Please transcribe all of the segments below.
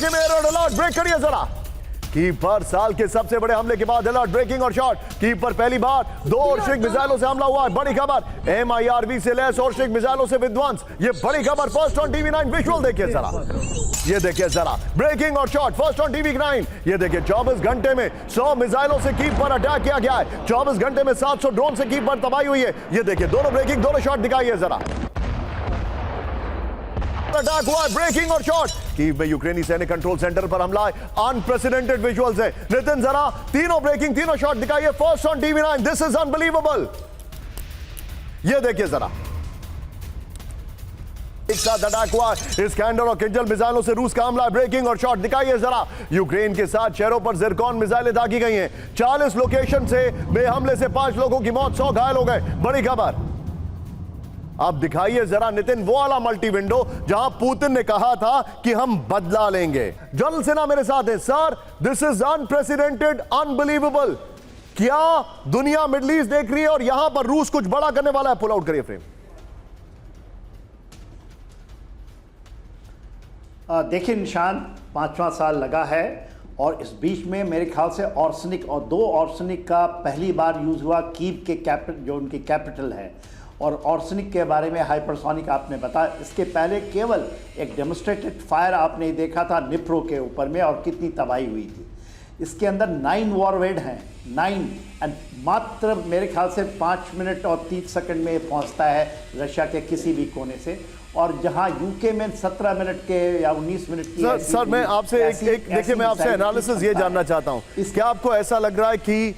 इलाके में red alert, break करिए जरा। कीपर साल के सबसे बड़े हमले के बाद अलर्ट, ब्रेकिंग और शॉट। कीपर पहली बार 2 ऑर्शिक मिसाइलों से हमला हुआ है, बड़ी खबर। MIRV से लैस ऑर्शिक मिसाइलों से विध्वंस, ये बड़ी खबर। फर्स्ट ऑन TV9 विजुअल देखिए जरा, ये देखिए जरा, ब्रेकिंग और शॉट फर्स्ट ऑन TV9। ये देखिए 24 घंटे में 100 मिसाइलों से कीपर अटैक किया गया है। 24 घंटे में 700 ड्रोन से कीपर तबाही हुई है। ये देखिए दोनों ब्रेकिंग, दोनों शॉट दिखाइए जरा। अटैक हुआ है, ब्रेकिंग और शॉट। कीव में यूक्रेनी सैनिक कंट्रोल सेंटर पर हमला है, अनप्रेसिडेंटेड विजुअल्स है। नितिन जरा तीनों ब्रेकिंग, तीनों शॉट दिखाइए first on TV9। This is unbelievable. ये देखिए जरा, एक साथ अटैक हुआ है। इस्कैंडर और किंजल मिसाइलों से रूस का हमला है, ब्रेकिंग और शॉट दिखाइए जरा। यूक्रेन के 7 शहरों पर जिरकॉन मिसाइलें दागी गई हैं। 40 लोकेशन से बेहमले से 5 लोगों की मौत, 100 घायल हो गए, बड़ी खबर। अब दिखाइए जरा नितिन वो वाला मल्टी विंडो जहां पुतिन ने कहा था कि हम बदला लेंगे। जनरल सेना मेरे साथ है। Sir, this is unprecedented, unbelievable. क्या दुनिया मिडल ईस्ट देख रही है और यहां पर रूस कुछ बड़ा करने वाला है? पुल आउट करिए फ्रेम। देखिए निशान, 5वां साल लगा है और इस बीच में मेरे ख्याल से ऑर्सनिक और 2 ऑर्सनिक का पहली बार यूज हुआ कीव के कैपिटल, जो उनकी कैपिटल है। और ऑर्सनिक के बारे में हाइपरसोनिक आपने बताया। इसके पहले केवल एक डेमोन्स्ट्रेटेड फायर आपने देखा था निप्रो के ऊपर में, और कितनी तबाही हुई थी। इसके अंदर 9 वॉरवेड हैं, 9, एंड मात्र मेरे ख्याल से 5 मिनट और 30 सेकंड में पहुंचता है रशिया के किसी भी कोने से। और जहां यूके में 17 मिनट के या 19 मिनट की। सर मैं आपसे देखिए, मैं आपसे एनालिसिस ये जानना चाहता हूं, क्या आपको ऐसा लग रहा है कि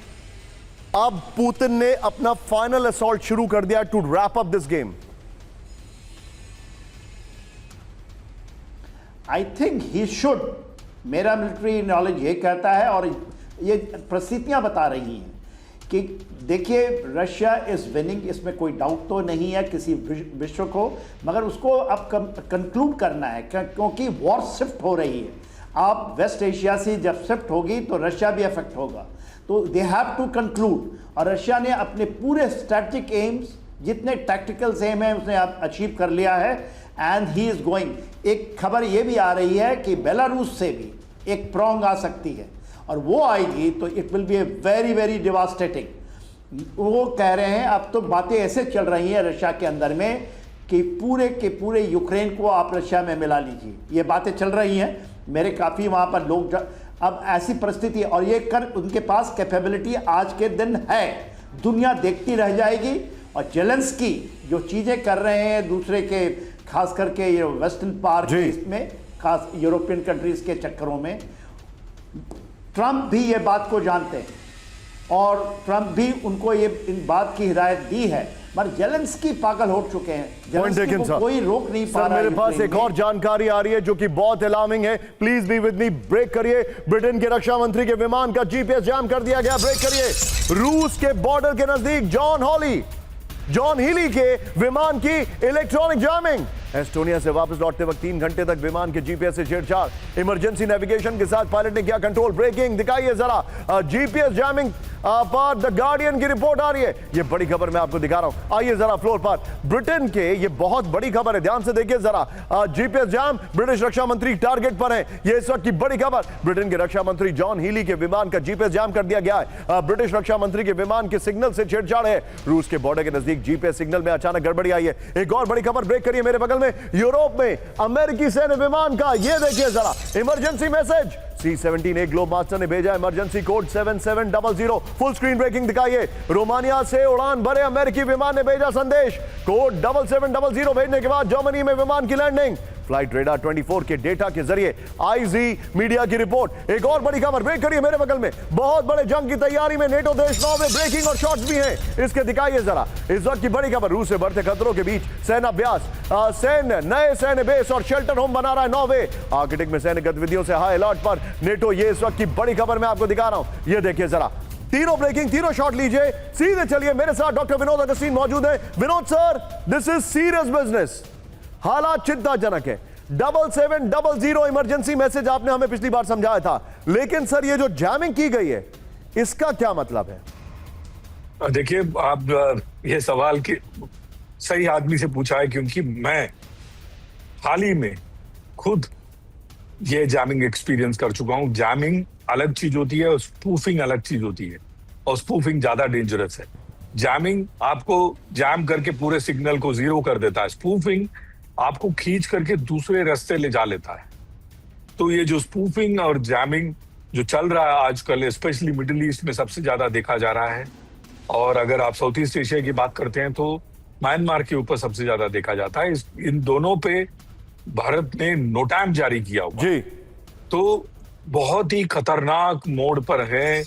अब पुतिन ने अपना फाइनल असॉल्ट शुरू कर दिया to wrap up this game? I think he should. मेरा मिलिट्री नॉलेज ये कहता है और ये परिस्थितियां बता रही हैं कि देखिए रशिया इज विनिंग, इसमें कोई डाउट तो नहीं है किसी विश्व को, मगर उसको अब कंक्लूड करना है क्योंकि वॉर शिफ्ट हो रही है। आप वेस्ट एशिया से जब शिफ्ट होगी तो रशिया भी अफेक्ट होगा, तो दे हैव टू कंक्लूड। और रशिया ने अपने पूरे स्ट्रैटेजिक एम्स, जितने टैक्टिकल एम है, उसने अचीव कर लिया है एंड ही इज गोइंग। एक खबर ये भी आ रही है कि बेलारूस से भी एक प्रॉन्ग आ सकती है, और वो आएगी तो it will be a very very devastating. वो कह रहे हैं, अब तो बातें ऐसे चल रही हैं रशिया के अंदर में कि पूरे के पूरे यूक्रेन को आप रशिया में मिला लीजिए, ये बातें चल रही हैं। मेरे काफ़ी वहाँ पर लोग, अब ऐसी परिस्थिति, और ये कर उनके पास कैपेबिलिटी आज के दिन है, दुनिया देखती रह जाएगी। और जेलेंस्की जो चीज़ें कर रहे हैं दूसरे के, खास करके ये वेस्टर्न पार्ट में, खास यूरोपियन कंट्रीज के चक्करों में, ट्रंप भी ये बात को जानते हैं और ट्रंप भी उनको ये इन बात की हिदायत दी है, पर जेलेंस्की पागल हो चुके हैं। जेलेंस्की को कोई रोक नहीं पा रहा है। मेरे पास एक और जानकारी आ रही है जो कि बहुत अलार्मिंग है, please bear with me. Break करिए। ब्रिटेन के रक्षा मंत्री के विमान का GPS जाम कर दिया गया, ब्रेक करिए। रूस के बॉर्डर के नजदीक जॉन हीली के विमान की इलेक्ट्रॉनिक जामिंग। एस्टोनिया से वापस लौटते वक्त 3 घंटे तक विमान के GPS से छेड़छाड़, इमरजेंसी नेविगेशन के साथ पायलट ने किया कंट्रोल, ब्रेकिंग दिखाइए जरा। GPS जैमिंग पर द गार्डियन की रिपोर्ट आ रही है, ये बड़ी खबर मैं आपको दिखा रहा हूं। आइए जरा फ्लोर पर। ब्रिटेन के, ये बहुत बड़ी खबर है, ध्यान से देखिए जरा। GPS जैम, ब्रिटिश रक्षा मंत्री टारगेट पर हैं, ये इस वक्त की बड़ी खबर। ब्रिटेन के रक्षा मंत्री जॉन हीली के विमान का GPS जैम कर दिया गया है। ब्रिटिश रक्षा मंत्री के विमान के सिग्नल से छेड़छाड़ है। रूस के बॉर्डर के नजदीक GPS सिग्नल में अचानक गड़बड़ी आई है। एक और बड़ी खबर, ब्रेक करिए मेरे बगल में। यूरोप में अमेरिकी सैन्य विमान का, ये देखिए जरा, emergency message. C-17A globe master ने भेजा emergency code 7700। Full screen breaking दिखाइए। रोमानिया से उड़ान भरे अमेरिकी विमान ने भेजा संदेश, कोड 7700 भेजने के बाद जर्मनी में विमान की लैंडिंग। फ्लाइट रेडार 24 के डेटा के जरिए आईजी मीडिया की रिपोर्ट। एक और बड़ी खबर, ब्रेक करिए मेरे बगल में। बहुत बड़े जंग की तैयारी में नेटो देश नॉर्वे, ब्रेकिंग और शॉट्स भी हैं, इसके दिखाइए जरा। इस वक्त की बड़ी खबर, रूस से बढ़ते खतरों के बीच सेनाभ्यास, नए सैन्य बेस और शेल्टर होम बना रहा है नॉर्वे। आर्कटिक में सैन्य गतिविधियों से हाई अलर्ट पर नेटो, ये इस वक्त की बड़ी खबर मैं आपको दिखा रहा हूं, ये देखिए जरा। तीनों ब्रेकिंग, तीनों शॉट लीजिए, सीधे चलिए। मेरे साथ डॉक्टर विनोद अगस्तीन मौजूद है। Vinod sir, this is serious business, हालात चिंताजनक है। 7700 इमरजेंसी मैसेज आपने हमें पिछली बार समझाया था, लेकिन सर ये जो जैमिंग की गई है, इसका क्या मतलब है? देखिए, आप ये सवाल की सही आदमी से पूछा है, क्योंकि मैं हाल ही में खुद ये जैमिंग एक्सपीरियंस कर चुका हूँ। जैमिंग अलग चीज होती है और स्पूफिंग अलग चीज होती है, और स्पूफिंग ज्यादा डेंजरस है। जैमिंग आपको जैम करके पूरे सिग्नल को जीरो कर देता है, स्पूफिंग आपको खींच करके दूसरे रास्ते ले जा लेता है। तो ये जो स्पूफिंग और जैमिंग जो चल रहा है आजकल, स्पेशली मिडिल ईस्ट में सबसे ज्यादा देखा जा रहा है। और अगर आप साउथ ईस्ट एशिया की बात करते हैं तो म्यांमार के ऊपर सबसे ज्यादा देखा जाता है। इन दोनों पे भारत ने नोटैम जारी किया हुआ, जी तो बहुत ही खतरनाक मोड पर है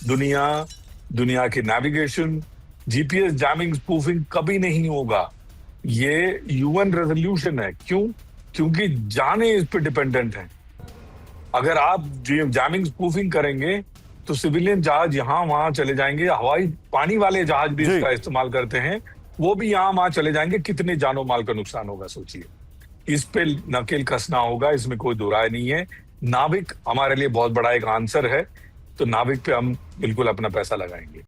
दुनिया की नेविगेशन। जीपीएस जैमिंग स्पूफिंग कभी नहीं होगा, ये यूएन रेजोल्यूशन है। क्यों? क्योंकि जाने इस पे डिपेंडेंट है। अगर आप जैमिंग स्पूफिंग करेंगे तो सिविलियन जहाज यहाँ वहां चले जाएंगे, हवाई पानी वाले जहाज भी इसका इस्तेमाल करते हैं, वो भी यहाँ वहां चले जाएंगे। कितने जानो माल का नुकसान होगा सोचिए। इस पे नकेल कसना होगा, इसमें कोई दो राय नहीं है। नाविक हमारे लिए बहुत बड़ा एक आंसर है, तो नाविक पे हम बिल्कुल अपना पैसा लगाएंगे।